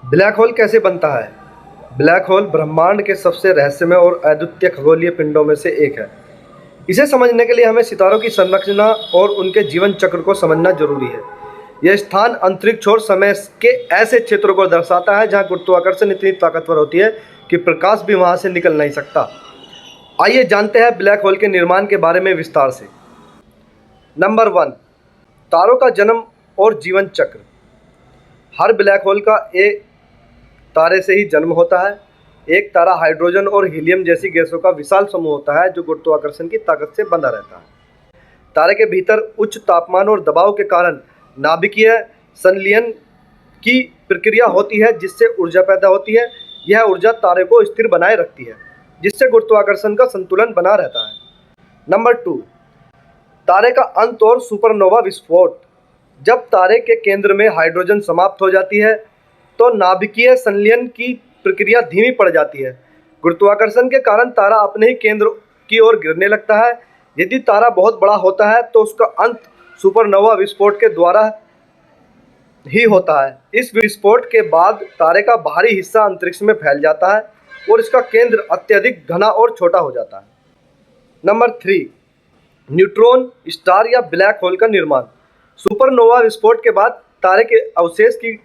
Black hole कैसे बनता है? ब्लैक होल ब्रह्मांड के सबसे रहस्यमय और अद्वितीय खगोलीय पिंडों में से एक है। इसे समझने के लिए हमें सितारों की संरचना और उनके जीवन चक्र को समझना जरूरी है। यह स्थान अंतरिक्ष और समय के ऐसे क्षेत्रों को दर्शाता है जहां गुरुत्वाकर्षण इतनी ताकतवर होती है कि प्रकाश भी वहां से निकल नहीं सकता। आइए जानते हैं ब्लैक होल के निर्माण के बारे में विस्तार से। नंबर 1, तारों का जन्म और जीवन चक्र। हर ब्लैक होल का एक तारे से ही जन्म होता है। एक तारा हाइड्रोजन और हीलियम जैसी गैसों का विशाल समूह होता है जो गुरुत्वाकर्षण की ताकत से बंधा रहता है। तारे के भीतर उच्च तापमान और दबाव के कारण नाभिकीय संलयन की प्रक्रिया होती है जिससे ऊर्जा पैदा होती है। यह ऊर्जा तारे को स्थिर बनाए रखती है जिससे गुरुत्वाकर्षण का संतुलन बना रहता है। नंबर 2, तारे का अंत और सुपरनोवा विस्फोट। जब तारे के केंद्र में हाइड्रोजन समाप्त हो जाती है तो नाभिकीय संलयन की प्रक्रिया धीमी पड़ जाती है। गुरुत्वाकर्षण के कारण तारा अपने ही केंद्र की ओर गिरने लगता है। यदि तारा बहुत बड़ा होता है तो उसका अंत सुपरनोवा विस्फोट के द्वारा ही होता है। इस विस्फोट के बाद तारे का बाहरी हिस्सा अंतरिक्ष में फैल जाता है और इसका केंद्र अत्यधिक घना और छोटा हो जाता है। नंबर 3, न्यूट्रॉन स्टार या ब्लैक होल का निर्माण। सुपरनोवा विस्फोट के बाद तारे के अवशेष की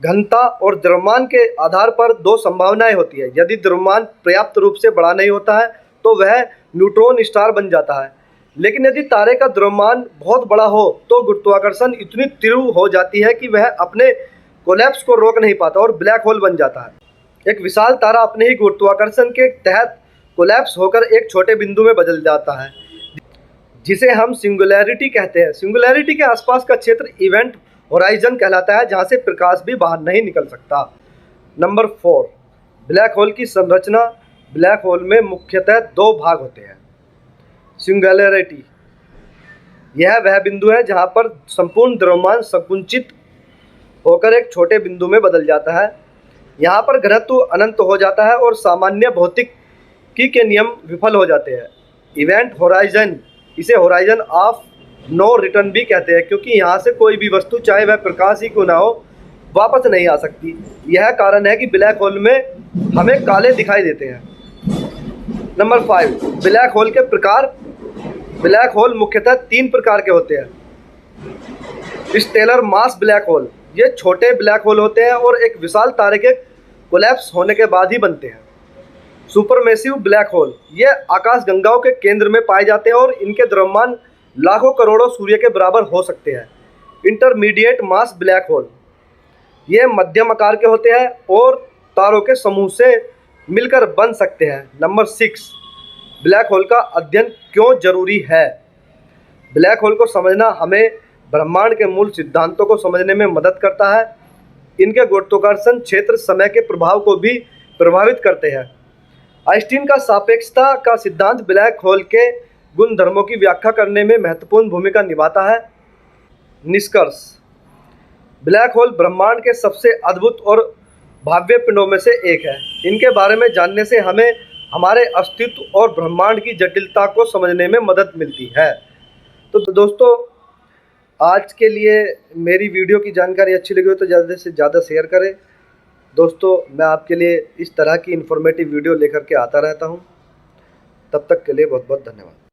घनता और द्रव्यमान के आधार पर दो संभावनाएं होती है। यदि द्रव्यमान पर्याप्त रूप से बड़ा नहीं होता है तो वह न्यूट्रॉन स्टार बन जाता है, लेकिन यदि तारे का द्रव्यमान बहुत बड़ा हो तो गुरुत्वाकर्षण इतनी तीव्र हो जाती है कि वह अपने कोलैप्स को रोक नहीं पाता और ब्लैक होल बन जाता है। एक विशाल तारा अपने ही गुरुत्वाकर्षण के तहत कोलैप्स होकर एक छोटे बिंदु में बदल जाता है जिसे हम सिंगुलैरिटी कहते हैं। सिंगुलैरिटी के आसपास का क्षेत्र इवेंट होराइजन कहलाता है जहां से प्रकाश भी बाहर नहीं निकल सकता। नंबर 4, ब्लैक होल की संरचना। ब्लैक होल में मुख्यतः दो भाग होते हैं। सिंगुलैरिटी, यह वह बिंदु है जहां पर संपूर्ण द्रव्यमान संकुचित होकर एक छोटे बिंदु में बदल जाता है। यहाँ पर घनत्व अनंत हो जाता है और सामान्य भौतिकी के नियम विफल हो जाते हैं। इवेंट होराइजन, इसे होराइजन ऑफ नो रिटर्न भी कहते हैं क्योंकि यहाँ से कोई भी वस्तु चाहे वह प्रकाश ही क्यों ना हो वापस नहीं आ सकती। यह कारण है कि ब्लैक होल में हमें काले दिखाई देते हैं। नंबर 5, ब्लैक होल के प्रकार। ब्लैक होल मुख्यतः 3 प्रकार के होते हैं। स्टेलर मास ब्लैक होल, ये छोटे ब्लैक होल होते हैं और एक विशाल तारे के कोलैप्स होने के बाद ही बनते हैं। सुपरमेसिव ब्लैक होल, ये आकाशगंगाओं के केंद्र में पाए जाते हैं और इनके द्रव्यमान लाखों करोड़ों सूर्य के बराबर हो सकते हैं। इंटरमीडिएट मास ब्लैक होल, ये मध्यम आकार के होते हैं और तारों के समूह से मिलकर बन सकते हैं। नंबर 6, ब्लैक होल का अध्ययन क्यों जरूरी है। ब्लैक होल को समझना हमें ब्रह्मांड के मूल सिद्धांतों को समझने में मदद करता है। इनके गुरुत्वाकर्षण क्षेत्र समय के प्रभाव को भी प्रभावित करते हैं। आइंस्टीन का सापेक्षता का सिद्धांत ब्लैक होल के गुण धर्मों की व्याख्या करने में महत्वपूर्ण भूमिका निभाता है। निष्कर्ष, ब्लैक होल ब्रह्मांड के सबसे अद्भुत और भव्य पिंडों में से एक है। इनके बारे में जानने से हमें हमारे अस्तित्व और ब्रह्मांड की जटिलता को समझने में मदद मिलती है। तो दोस्तों, आज के लिए मेरी वीडियो की जानकारी अच्छी लगी हो तो ज़्यादा से ज़्यादा शेयर करें। दोस्तों, मैं आपके लिए इस तरह की इन्फॉर्मेटिव वीडियो लेकर के आता रहता हूँ। तब तक के लिए बहुत बहुत धन्यवाद।